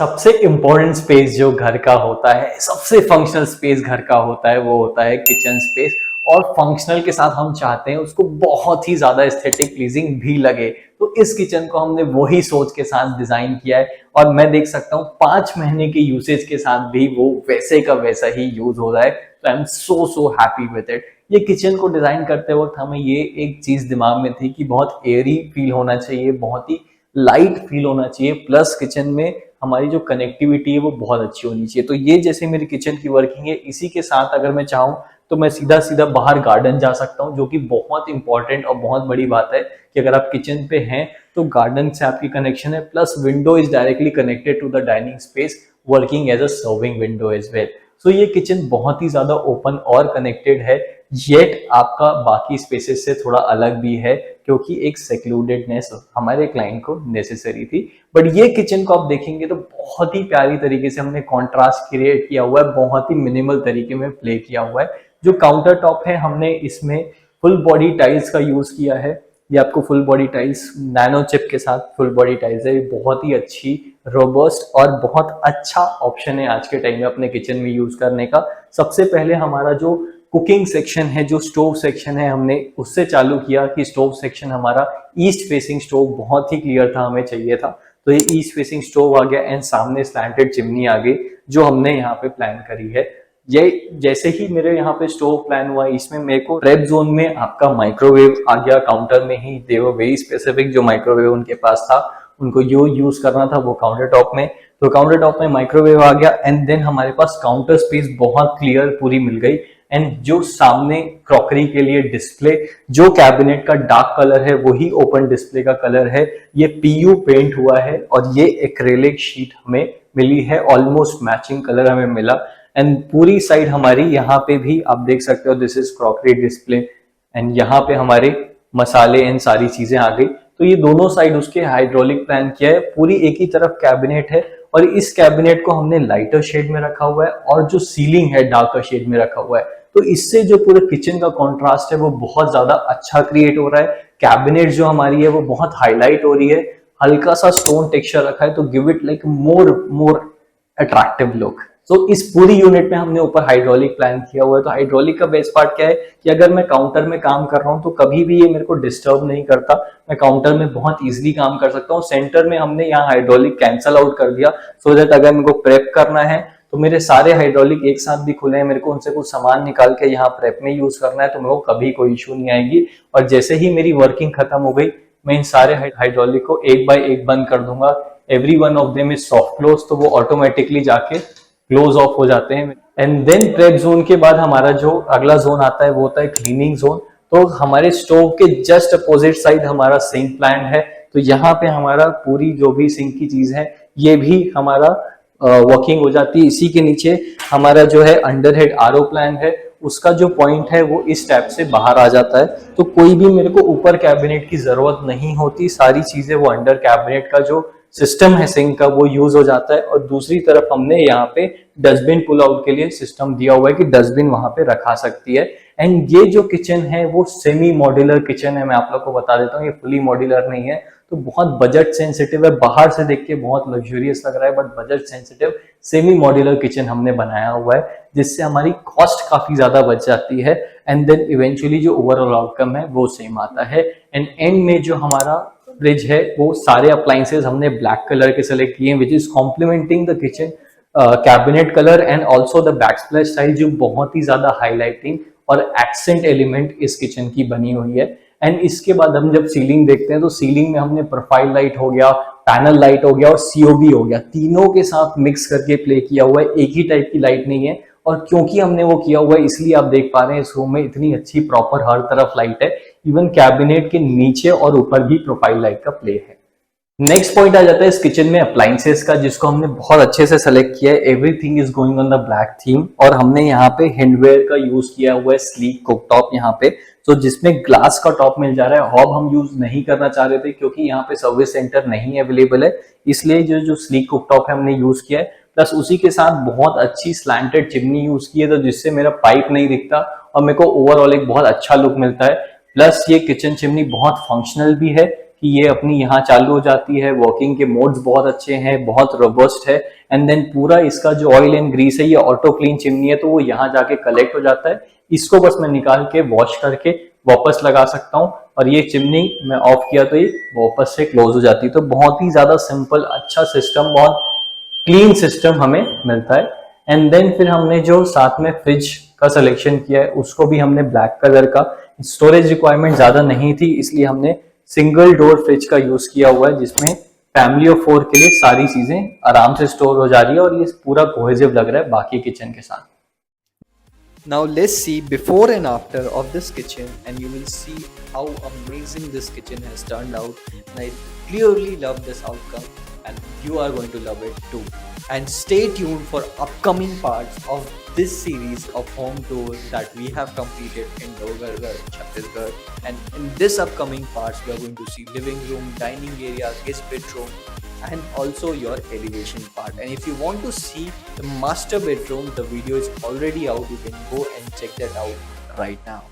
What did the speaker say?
सबसे important space जो घर का होता है, सबसे फंक्शनल स्पेस घर का होता है, वो होता है किचन स्पेस। और फंक्शनल के साथ हम चाहते हैं उसको बहुत ही ज्यादा एस्थेटिक प्लीजिंग भी लगे, तो इस किचन को हमने वही सोच के साथ डिजाइन किया है। और मैं देख सकता हूँ 5 महीने के यूसेज के साथ भी वो वैसे का वैसा ही यूज हो रहा है। तो I am so happy with it. ये किचन को डिजाइन करते वक्त हमें ये एक चीज दिमाग में थी कि बहुत एयरी फील होना चाहिए, बहुत ही लाइट फील होना चाहिए, प्लस किचन में हमारी जो कनेक्टिविटी है वो बहुत अच्छी होनी चाहिए। तो ये जैसे मेरी किचन की वर्किंग है, इसी के साथ अगर मैं चाहूँ तो मैं सीधा सीधा बाहर गार्डन जा सकता हूँ, जो कि बहुत इंपॉर्टेंट और बहुत बड़ी बात है कि अगर आप किचन पे हैं तो गार्डन से आपकी कनेक्शन है, plus window is directly connected to the dining space, working as a serving window as well. So ये किचन बहुत ही ज्यादा ओपन और कनेक्टेड है, येट आपका बाकी स्पेसेस से थोड़ा अलग भी है, क्योंकि एक सेक्लूडेडनेस हमारे क्लाइंट को नेसेसरी थी। बट ये किचन को आप देखेंगे तो बहुत ही प्यारी तरीके से हमने कॉन्ट्रास्ट क्रिएट किया हुआ है, बहुत ही मिनिमल तरीके में प्ले किया हुआ है। जो काउंटर टॉप है हमने इसमें फुल बॉडी टाइल्स का यूज किया है। ये आपको full body tiles nano chip के साथ फुल बॉडी टाइल्स है, बहुत ही अच्छी रोबस्ट और बहुत अच्छा ऑप्शन है आज के टाइम में अपने किचन में यूज करने का। सबसे पहले हमारा जो कुकिंग सेक्शन है, जो स्टोव सेक्शन है, हमने उससे चालू किया कि स्टोव सेक्शन हमारा ईस्ट फेसिंग स्टोव बहुत ही क्लियर था, हमें चाहिए था। तो ये ईस्ट फेसिंग स्टोव आ गया एंड सामने स्लैंटेड चिमनी आ गई जो हमने यहाँ पे प्लान करी है। ये जैसे ही मेरे यहाँ पे स्टोव प्लान हुआ, इसमें मेरे को प्रेप जोन में आपका माइक्रोवेव आ गया काउंटर में ही। दे वर वेरी स्पेसिफिक, जो माइक्रोवेव उनके पास था उनको जो यूज करना था वो काउंटर टॉप में, तो काउंटर टॉप में माइक्रोवेव आ गया। एंड देन हमारे पास काउंटर स्पेस बहुत क्लियर पूरी मिल गई। एंड जो सामने क्रॉकरी के लिए डिस्प्ले, जो कैबिनेट का डार्क कलर है वही ओपन डिस्प्ले का कलर है। ये पीयू पेंट हुआ है और ये एक्रेलिक शीट हमें मिली है, ऑलमोस्ट मैचिंग कलर हमें मिला। एंड पूरी साइड हमारी यहाँ पे भी आप देख सकते हो, this is crockery display. And यहाँ पे हमारे मसाले एंड सारी चीजें आ गई। तो ये दोनों साइड उसके हाइड्रोलिक प्लान किया है, पूरी एक ही तरफ कैबिनेट है। और इस कैबिनेट को हमने लाइटर शेड में रखा हुआ है और जो सीलिंग है डार्कर शेड में रखा हुआ है। तो इससे जो पूरे किचन का कॉन्ट्रास्ट है वो बहुत ज्यादा अच्छा क्रिएट हो रहा है। कैबिनेट जो हमारी है वो बहुत हाईलाइट हो रही है, हल्का सा स्टोन टेक्सचर रखा है, तो give it like more attractive look. तो इस पूरी यूनिट में हमने ऊपर हाइड्रोलिक प्लान किया हुआ है। तो हाइड्रोलिक का बेस्ट पार्ट क्या है कि अगर मैं काउंटर में काम कर रहा हूं तो कभी भी ये मेरे को डिस्टर्ब नहीं करता, मैं काउंटर में बहुत इजीली काम कर सकता हूँ। सेंटर में हमने यहाँ हाइड्रोलिक कैंसल आउट कर दिया, सो दैट अगर मेरे को प्रेप करना है तो मेरे सारे हाइड्रोलिक एक साथ भी खुले हैं, मेरे को उनसे कुछ सामान निकाल के यहाँ प्रेप में यूज करना है तो मेरे को कभी कोई इशू नहीं आएगी। और जैसे ही मेरी वर्किंग खत्म हो गई, मैं इन सारे हाइड्रोलिक को एक बाय एक बंद कर दूंगा। Every one of them is soft close, तो वो ऑटोमेटिकली जाके क्लोज ऑफ हो जाते हैं। एंड देन प्रेप जोन के बाद हमारा जो अगला जोन आता है वो होता है क्लीनिंग जोन। तो हमारे स्टोव के जस्ट अपोजिट साइड हमारा सिंक प्लान है। तो यहाँ पे हमारा पूरी जो भी सिंक की चीज है ये भी हमारा वर्किंग हो जाती है। इसी के नीचे हमारा जो है अंडर हेड आरओ प्लान है, उसका जो पॉइंट है वो इस टैप से बाहर आ जाता है। तो कोई भी मेरे को ऊपर कैबिनेट की जरूरत नहीं होती, सारी चीजें वो अंडर कैबिनेट का जो सिस्टम है सिंक का वो यूज हो जाता है। और दूसरी तरफ हमने यहाँ पे डस्टबिन पुल आउट के लिए सिस्टम दिया हुआ है कि डस्टबिन वहां पे रखा सकती है। एंड ये जो किचन है वो सेमी मॉड्यूलर किचन है, मैं आप लोग को बता देता हूँ, ये फुली मॉड्यूलर नहीं है। तो बहुत बजट सेंसिटिव है, बाहर से देख के बहुत लग्जूरियस लग रहा है but budget sensitive semi modular kitchen हमने बनाया हुआ है, जिससे हमारी कॉस्ट काफी ज्यादा बच जाती है। एंड देन इवेंचुअली जो ओवरऑल आउटकम है वो सेम आता है। एंड एंड में जो हमारा फ्रिज है वो सारे अप्लायंसेस हमने ब्लैक कलर के सेलेक्ट किए हैं, which is complementing the kitchen cabinet colour and also the backsplash style, जो बहुत ही ज्यादा हाईलाइटिंग और एक्सेंट एलिमेंट इस किचन की बनी हुई है। एंड इसके बाद हम जब सीलिंग देखते हैं तो सीलिंग में हमने प्रोफाइल लाइट हो गया, पैनल लाइट हो गया और सीओबी हो गया, तीनों के साथ मिक्स करके प्ले किया हुआ है। एक ही टाइप की लाइट नहीं है। और क्योंकि हमने वो किया हुआ है इसलिए आप देख पा रहे हैं इस रूम में इतनी अच्छी प्रॉपर हर तरफ लाइट है, इवन कैबिनेट के नीचे और ऊपर भी प्रोफाइल लाइट का प्ले है। नेक्स्ट पॉइंट आ जाता है इस किचन में अप्लायंसेस का, जिसको हमने बहुत अच्छे से सेलेक्ट किया है। Everything is going on the black theme और हमने यहाँ पे हैंडवेयर का यूज किया हुआ है, स्लीक कुकटॉप यहाँ पे, तो जिसमें ग्लास का टॉप मिल जा रहा है। हॉब हम यूज नहीं करना चाह रहे थे क्योंकि यहाँ पे सर्विस सेंटर नहीं अवेलेबल है, इसलिए जो स्लीक कुकटॉप है हमने यूज किया है। प्लस उसी के साथ बहुत अच्छी स्लैंटेड चिमनी यूज की है, तो जिससे मेरा पाइप नहीं दिखता और मेरे को ओवरऑल एक बहुत अच्छा लुक मिलता है। प्लस ये किचन चिमनी बहुत फंक्शनल भी है कि ये अपनी यहाँ चालू हो जाती है, वर्किंग के मोड्स बहुत अच्छे हैं, बहुत रोबस्ट है। एंड देन पूरा इसका जो ऑयल एंड ग्रीस है ये ऑटो क्लीन चिमनी है, तो वो यहाँ जाके कलेक्ट हो जाता है। इसको बस मैं निकाल के वॉश करके वापस लगा सकता हूँ, और ये चिमनी मैं ऑफ किया तो ये वापस से क्लोज हो जाती है। तो बहुत ही ज्यादा सिंपल, अच्छा सिस्टम, बहुत क्लीन सिस्टम हमें मिलता है। एंड देन फिर हमने जो साथ में फ्रिज का सिलेक्शन किया है उसको भी हमने ब्लैक कलर का, स्टोरेज रिक्वायरमेंट ज्यादा नहीं थी इसलिए हमने सिंगल डोर फ्रिज का यूज किया हुआ है, जिसमें फैमिली ऑफ 4 के लिए सारी चीजें आराम से स्टोर हो जा रही है, और ये पूरा कोहेसिव लग रहा है बाकी किचन के साथ। Now let's see before and after of this kitchen, and you will see how amazing this kitchen has turned out. And I clearly love this outcome, and you are going to love it too. And stay tuned for upcoming parts of this series of home tours that we have completed in Dogargarh, Chhattisgarh. And in this upcoming parts, we are going to see living room, dining area, guest bedroom, and also your elevation part. And if you want to see the master bedroom, the video is already out. You can go and check that out right now.